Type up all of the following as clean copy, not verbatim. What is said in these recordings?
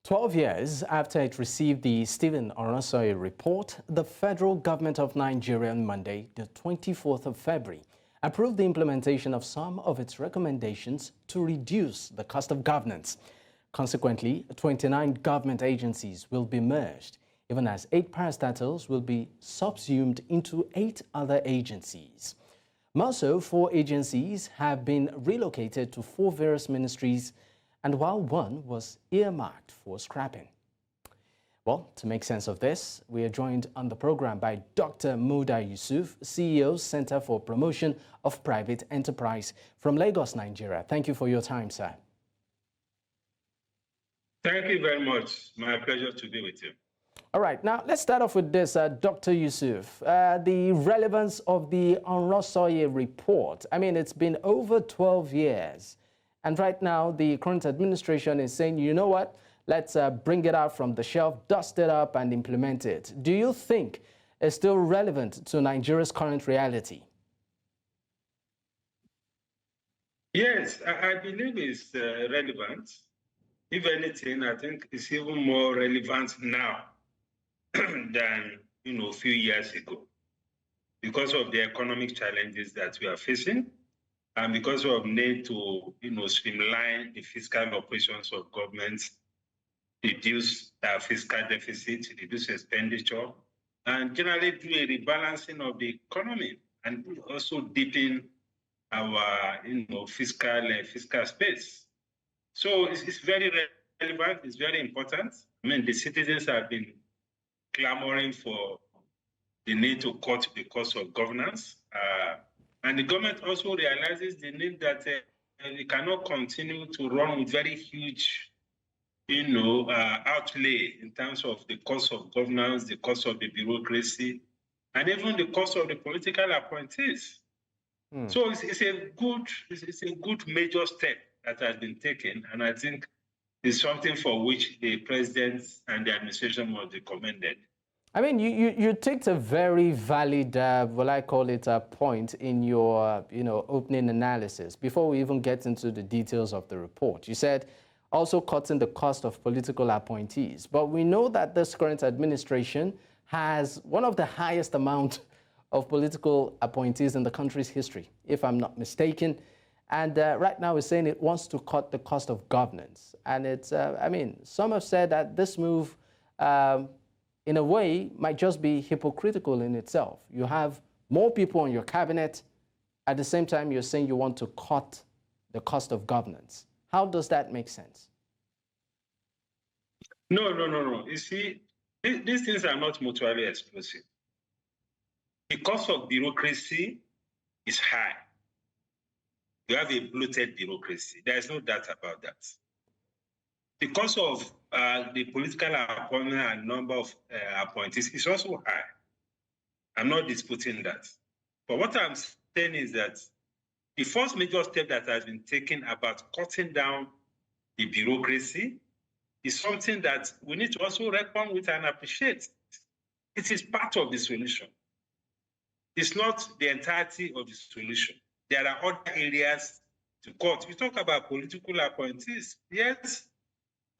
12 years after it received the Stephen Oronsaye Report, the federal government of Nigeria on Monday, the 24th of February, approved the implementation of some of its recommendations to reduce the cost of governance. Consequently, 29 government agencies will be merged, even as 8 parastatals will be subsumed into 8 other agencies. More so, 4 agencies have been relocated to 4 various ministries, and while one was earmarked for scrapping. Well, to make sense of this, we are joined on the program by Dr. Muda Yusuf, CEO, Center for Promotion of Private Enterprise from Lagos, Nigeria. Thank you for your time, sir. Thank you very much. My pleasure to be with you. All right, now let's start off with this, Dr. Yusuf. The relevance of the Oronsaye Report. I mean, it's been over 12 years. And right now, the current administration is saying, you know what, let's bring it out from the shelf, dust it up, and implement it. Do you think it's still relevant to Nigeria's current reality? Yes, I believe it's relevant. If anything, I think it's even more relevant now than a few years ago, because of the economic challenges that we are facing, and because of need to streamline the fiscal operations of governments, reduce fiscal deficit, reduce expenditure, and generally do a rebalancing of the economy, and also deepen our fiscal space. So it's very relevant, it's very important. I mean, the citizens have been clamoring for the need to cut the cost of governance. And the government also realizes the need that we cannot continue to run with very huge, outlay in terms of the cost of governance, the cost of the bureaucracy, and even the cost of the political appointees. So it's a good major step that has been taken, and I think it's something for which the president and the administration must be commended. I mean, you take a very valid, I call it a point in your, opening analysis. Before we even get into the details of the report, you said also cutting the cost of political appointees. But we know that this current administration has one of the highest amount of political appointees in the country's history, if I'm not mistaken. And right now it's saying it wants to cut the cost of governance. And it's, some have said that this move, in a way, might just be hypocritical in itself. You have more people on your cabinet. At the same time, you're saying you want to cut the cost of governance. How does that make sense? No. You see, these things are not mutually exclusive. The cost of bureaucracy is high. You have a bloated bureaucracy. There is no doubt about that. The cost of the political appointment and number of appointees is also high. I'm not disputing that. But what I'm saying is that the first major step that has been taken about cutting down the bureaucracy is something that we need to also reckon with and appreciate. It is part of the solution. It's not the entirety of the solution. There are other areas to cut. You talk about political appointees. Yes,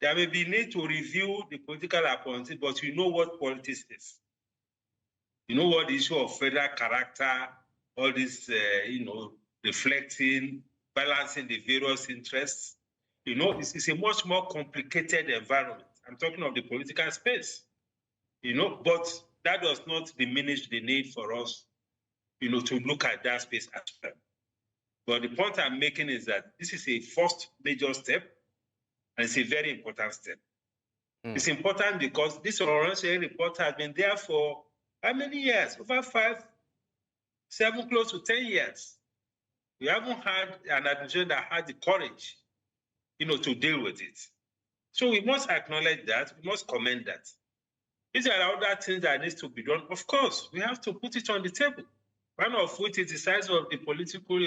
there may be need to review the political appointees, but you know what politics is. You know what the issue of federal character, all this, reflecting, balancing the various interests. It's a much more complicated environment. I'm talking of the political space, but that does not diminish the need for us, to look at that space as well. But the point I'm making is that this is a first major step, and it's a very important step. It's important because this Oronsaye report has been there for how many years? Over 5, 7, close to 10 years. We haven't had an administration that had the courage, to deal with it. So we must acknowledge that, we must commend that. If there are other things that needs to be done, of course, we have to put it on the table. One of which is the size of the political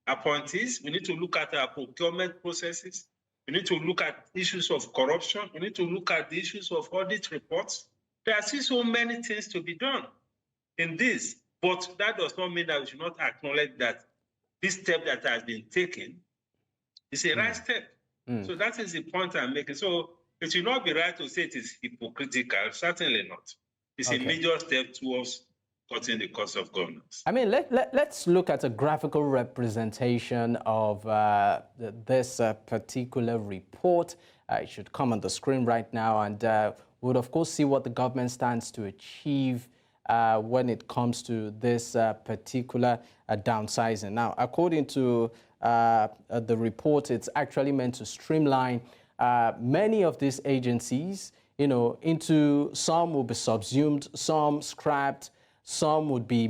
appointees. We need to look at our procurement processes. We need to look at issues of corruption. We need to look at the issues of audit reports. There are still so many things to be done in this, but that does not mean that we should not acknowledge that this step that has been taken is a right step. So that is the point I'm making. So It will not be right to say it is hypocritical, certainly not. It's a major step towards cutting the cost of governance. I mean, let's look at a graphical representation of this particular report. It should come on the screen right now, and we'll, of course, see what the government stands to achieve when it comes to this particular downsizing. Now, according to the report, it's actually meant to streamline many of these agencies, you know, into some will be subsumed, some scrapped, some would be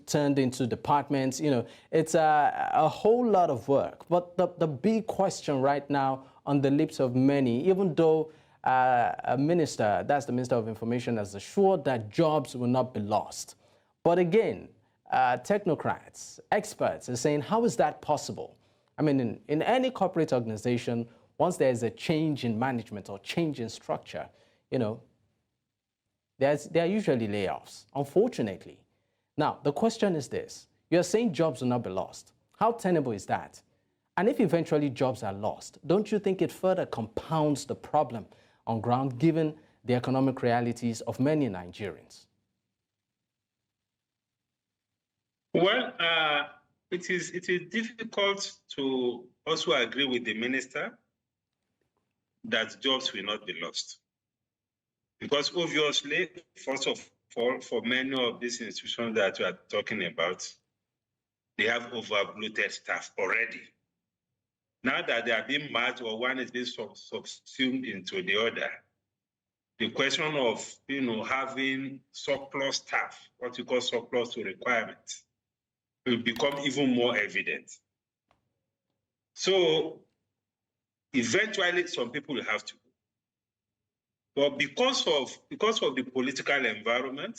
turned into departments. You know, it's a whole lot of work. But the big question right now on the lips of many, even though a minister, that's the Minister of Information, has assured that jobs will not be lost. But again, technocrats, experts are saying, how is that possible? I mean, in any corporate organization, once there is a change in management or change in structure, you know, there are usually layoffs, unfortunately. Now, the question is this. You're saying jobs will not be lost. How tenable is that? And if eventually jobs are lost, don't you think it further compounds the problem on ground, given the economic realities of many Nigerians? Well, it is difficult to also agree with the minister that jobs will not be lost. Because obviously, first of all, for many of these institutions that we are talking about, they have over-bloated staff already. Now that they are being merged or one is being subsumed into the other, the question of, you know, having surplus staff, what you call surplus to requirements, will become even more evident. So eventually, some people will have to go. But because of the political environment,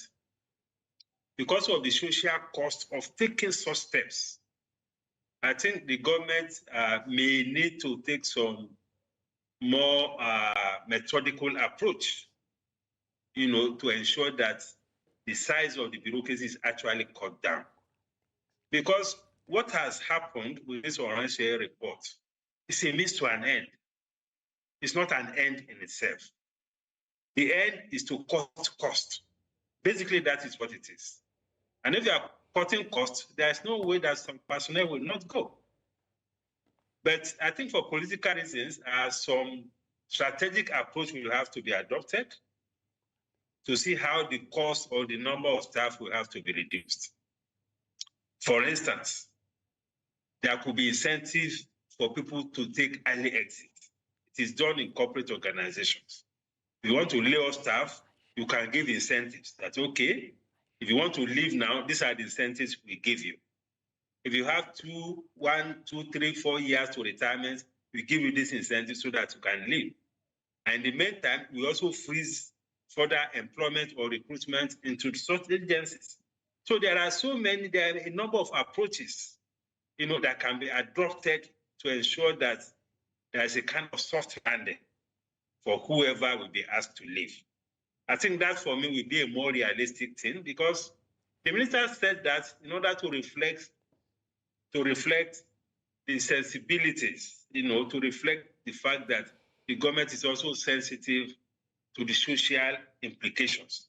because of the social cost of taking such steps, I think the government may need to take some more methodical approach, you know, to ensure that the size of the bureaucracy is actually cut down. Because what has happened with this Oronsaye report is a means to an end. It's not an end in itself. The end is to cut cost. Basically, that is what it is. And if you are cutting costs, there's no way that some personnel will not go. But I think for political reasons, some strategic approach will have to be adopted to see how the cost or the number of staff will have to be reduced. For instance, there could be incentives for people to take early exit. It is done in corporate organizations. If you want to lay off staff, you can give incentives. That's okay. If you want to leave now, these are the incentives we give you. If you have 1, 2, 3, 4 years to retirement, we give you this incentive so that you can leave. And in the meantime, we also freeze further employment or recruitment into such agencies. So there are a number of approaches, you know, that can be adopted to ensure that there is a kind of soft landing for whoever will be asked to leave. I think that for me will be a more realistic thing, because the minister said that in order to reflect the sensibilities, you know, to reflect the fact that the government is also sensitive to the social implications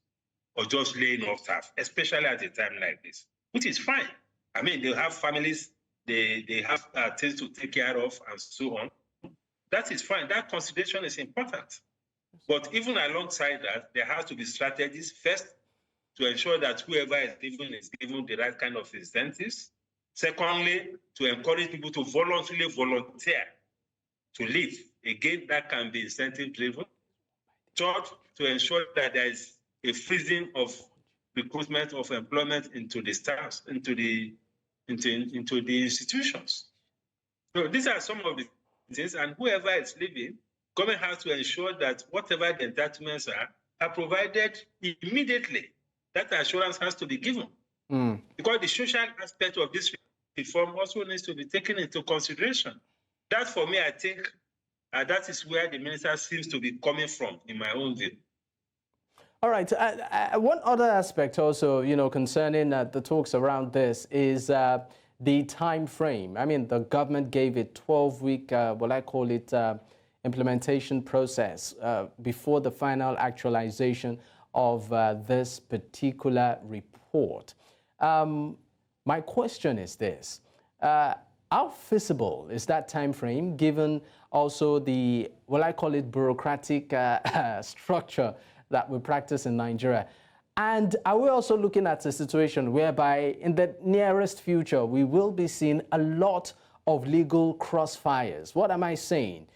of just laying off staff, especially at a time like this, which is fine. I mean, they have families, they have things to take care of and so on. That is fine. That consideration is important. But even alongside that, there has to be strategies first to ensure that whoever is given the right kind of incentives. Secondly, to encourage people to voluntarily volunteer to leave. Again, that can be incentive-driven. Third, to ensure that there is a freezing of recruitment of employment into the staffs, into the institutions. So these are some of the things, and whoever is leaving, government has to ensure that whatever the entitlements are provided immediately. That assurance has to be given. Because the social aspect of this reform also needs to be taken into consideration. That, for me, I think that is where the minister seems to be coming from, in my own view. All right. One other aspect also, you know, concerning the talks around this is the time frame. I mean, the government gave a 12-week, I call it, implementation process before the final actualization of this particular report. My question is this. How feasible is that time frame given also the, well, I call it bureaucratic structure that we practice in Nigeria? And are we also looking at a situation whereby in the nearest future, we will be seeing a lot of legal crossfires? What am I saying?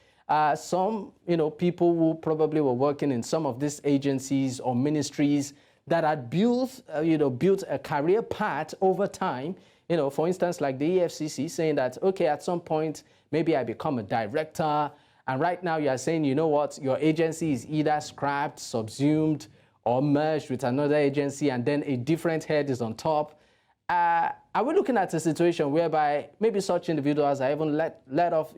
Some, people who probably were working in some of these agencies or ministries that had built, built a career path over time, for instance, like the EFCC saying that, okay, at some point, maybe I become a director. And right now you are saying, you know what, your agency is either scrapped, subsumed, or merged with another agency, and then a different head is on top. Are we looking at a situation whereby maybe such individuals are even let off,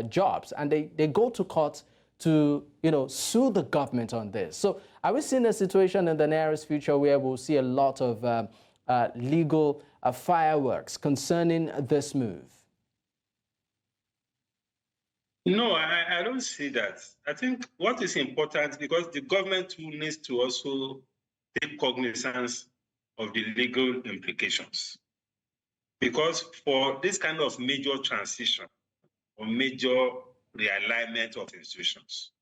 jobs, and they go to court to, sue the government on this? So are we seeing a situation in the nearest future where we'll see a lot of legal fireworks concerning this move? No, I don't see that. I think what is important, because the government too needs to also take cognizance of the legal implications. Because for this kind of major transition or major realignment of institutions,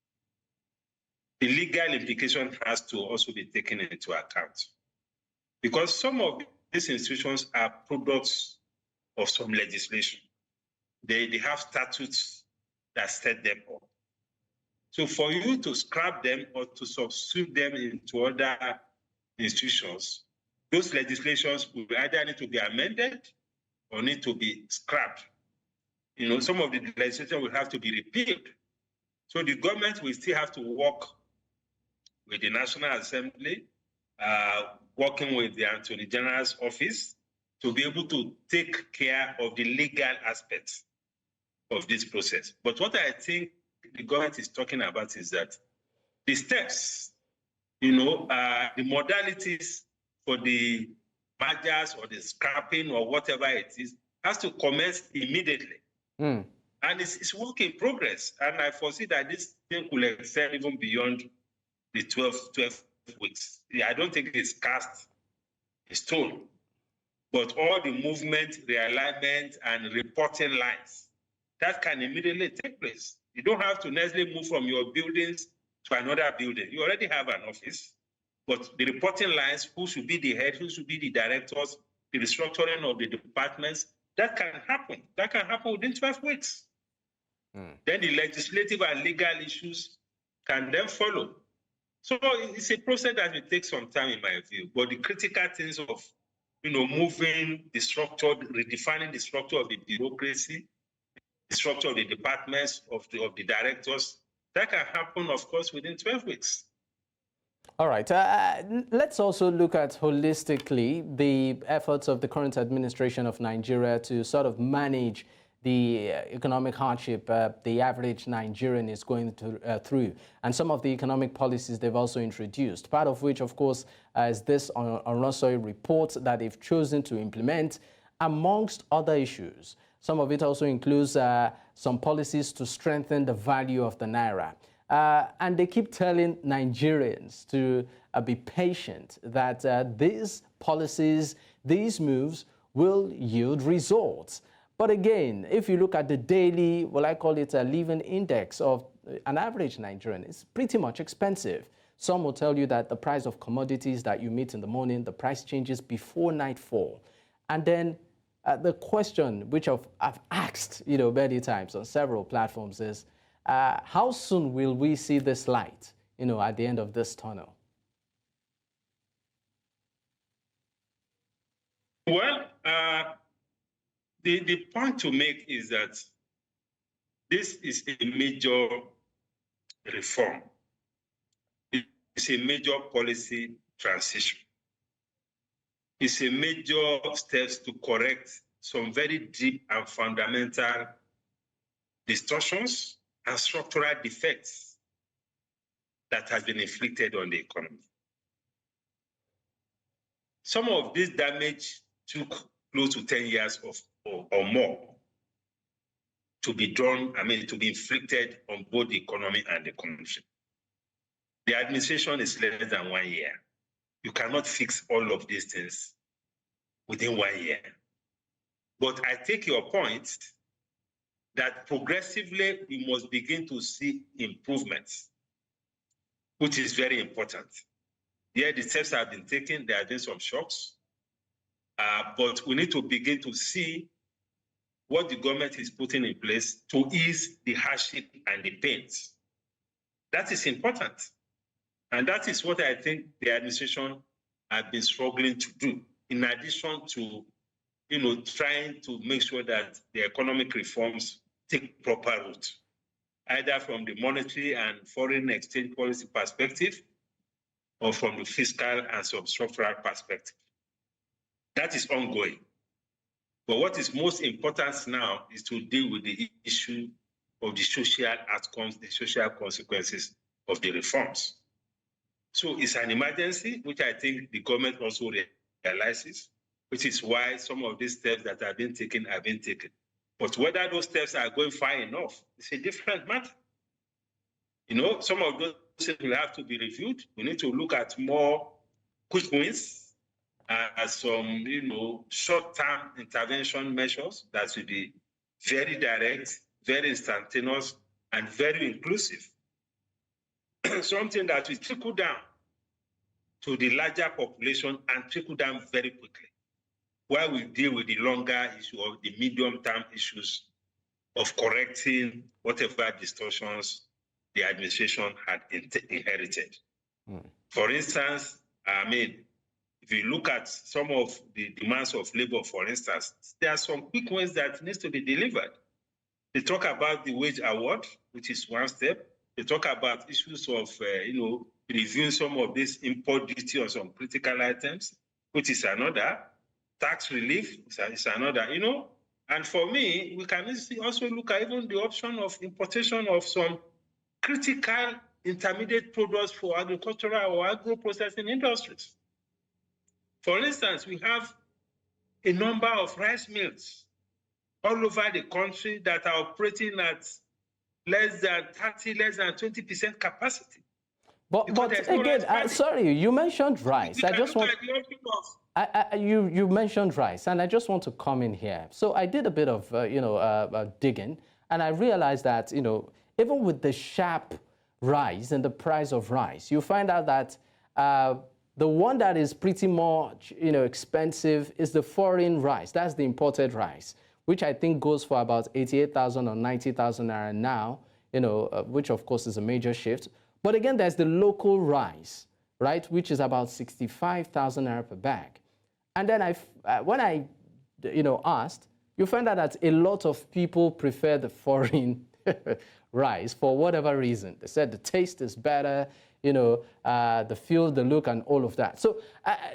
the legal implication has to also be taken into account. Because some of these institutions are products of some legislation. They have statutes that set them up. So for you to scrap them or to substitute them into other institutions, those legislations will either need to be amended or need to be scrapped. Some of the legislation will have to be repealed. So the government will still have to work with the National Assembly, working with the Attorney General's office to be able to take care of the legal aspects of this process. But what I think the government is talking about is that the steps, the modalities for the mergers or the scrapping or whatever it is, has to commence immediately. And it's work in progress. And I foresee that this thing will extend even beyond the 12 weeks. I don't think it's cast in stone. But all the movement, realignment, and reporting lines, that can immediately take place. You don't have to necessarily move from your buildings to another building. You already have an office, but the reporting lines, who should be the head, who should be the directors, the restructuring of the departments, that can happen. That can happen within 12 weeks. Then the legislative and legal issues can then follow. So it's a process that will take some time in my view, but the critical things of, moving the structure, redefining the structure of the bureaucracy, the structure of the departments, of the directors, that can happen, of course, within 12 weeks. All right. Let's also look at holistically the efforts of the current administration of Nigeria to sort of manage the economic hardship the average Nigerian is going through, and some of the economic policies they've also introduced, part of which, of course, is this Oronsaye report that they've chosen to implement, amongst other issues. Some of it also includes some policies to strengthen the value of the naira. And they keep telling Nigerians to be patient, that these policies, these moves will yield results. But again, if you look at the daily, well, I call it a living index of an average Nigerian, it's pretty much expensive. Some will tell you that the price of commodities that you meet in the morning, the price changes before nightfall. And then the question, which I've asked, many times on several platforms, is how soon will we see this light, at the end of this tunnel? Well, the point to make is that this is a major reform. It's a major policy transition. It's a major steps to correct some very deep and fundamental distortions and structural defects that have been inflicted on the economy. Some of this damage took close to 10 years or more to be done, to be inflicted on both the economy and the country. The administration is less than 1 year. You cannot fix all of these things within 1 year. But I take your point that progressively we must begin to see improvements, which is very important. Yeah, the steps have been taken, there have been some shocks, but we need to begin to see what the government is putting in place to ease the hardship and the pains. That is important. And that is what I think the administration has been struggling to do, in addition to trying to make sure that the economic reforms take proper root, either from the monetary and foreign exchange policy perspective or from the fiscal and some structural perspective. That is ongoing. But what is most important now is to deal with the issue of the social outcomes, the social consequences of the reforms. So it's an emergency, which I think the government also realizes, which is why some of these steps that have been taken have been taken. But whether those steps are going far enough, it's a different matter. Some of those things will have to be reviewed. We need to look at more quick wins, as some, short-term intervention measures that will be very direct, very instantaneous, and very inclusive. Something that will trickle down to the larger population and trickle down very quickly, while we deal with the longer issue of the medium-term issues of correcting whatever distortions the administration had inherited. For instance, if you look at some of the demands of labor, for instance, there are some quick ones that needs to be delivered. They talk about the wage award, which is one step. They talk about issues of, reviewing some of this import duty on some critical items, which is another. Tax relief is another, And for me, we can also look at even the option of importation of some critical intermediate products for agricultural or agro-processing industries. For instance, we have a number of rice mills all over the country that are operating at less than 30, less than 20% capacity. But again, sorry, you mentioned rice. I just want you mentioned rice, and I just want to come in here. So I did a bit of digging, and I realized that even with the sharp rise in the price of rice, you find out that the one that is pretty much expensive is the foreign rice. That's the imported rice, which I think goes for about 88,000 or 90,000 naira now. Which of course is a major shift. But again, there's the local rice, right, which is about 65,000 naira per bag. And then when I asked, you find out that a lot of people prefer the foreign rice for whatever reason. They said the taste is better, the feel, the look, and all of that. So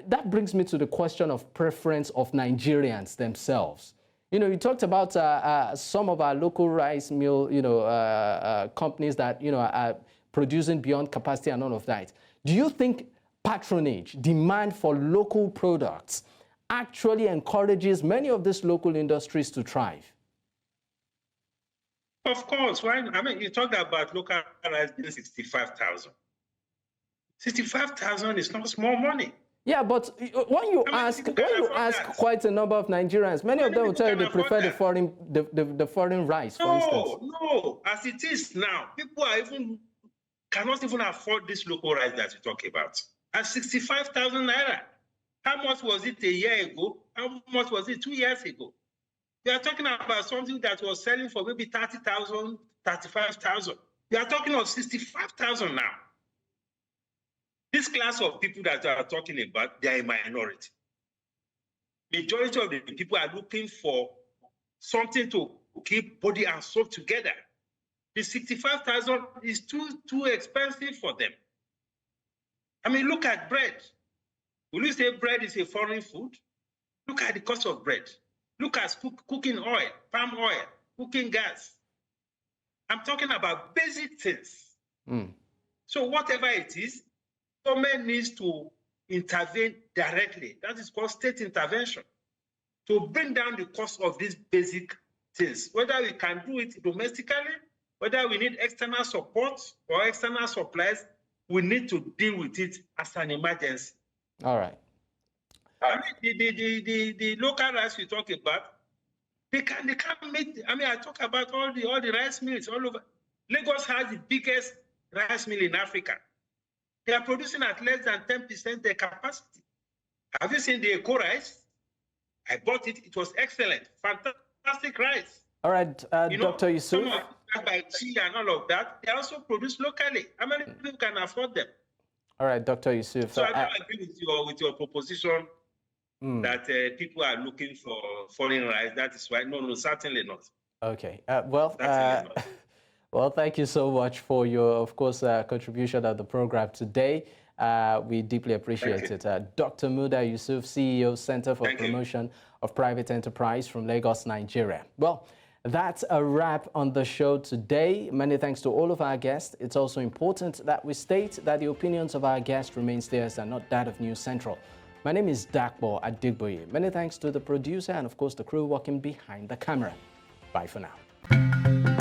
that brings me to the question of preference of Nigerians themselves. You talked about some of our local rice mill, companies that, are producing beyond capacity and all of that. Do you think patronage, demand for local products, actually encourages many of these local industries to thrive? Of course. You talked about local rice being 65,000. 65,000 is not small money. Yeah, but when you ask quite a number of Nigerians, many of them will tell you they prefer the foreign rice, for instance. No. As it is now, people cannot even afford this local rice that you talk about. At 65,000 naira. How much was it a year ago? How much was it 2 years ago? We are talking about something that was selling for maybe 30,000, 35,000. We are talking of 65,000 now. This class of people that we are talking about, they are a minority. Majority of the people are looking for something to keep body and soul together. The 65,000 is too expensive for them. Look at bread. Will you say bread is a foreign food? Look at the cost of bread. Look at cooking oil, palm oil, cooking gas. I'm talking about basic things. So whatever it is, government needs to intervene directly. That is called state intervention, to bring down the cost of these basic things, whether we can do it domestically, whether we need external support or external supplies, we need to deal with it as an emergency. All right. I mean, the local rice we talk about, they can't make. I mean, I talk about all the rice mills all over. Lagos has the biggest rice mill in Africa. They are producing at less than 10% their capacity. Have you seen the Eco rice? I bought it. It was excellent, fantastic rice. All right, Dr. Yusuf. Some of it by Chi and all of that, they also produce locally. How many people can afford them? All right, Dr. Yusuf. So I don't agree with your proposition that people are looking for foreign rice. That is why. No, certainly not. Okay. Well, thank you so much for your, of course, contribution at the program today. We deeply appreciate it. Dr. Muda Yusuf, CEO, Center for Promotion of Private Enterprise from Lagos, Nigeria. Well, that's a wrap on the show today. Many thanks to all of our guests. It's also important that we state that the opinions of our guests remain theirs and not that of News Central. My name is Dakbo Adigboye. Many thanks to the producer and, of course, the crew working behind the camera. Bye for now.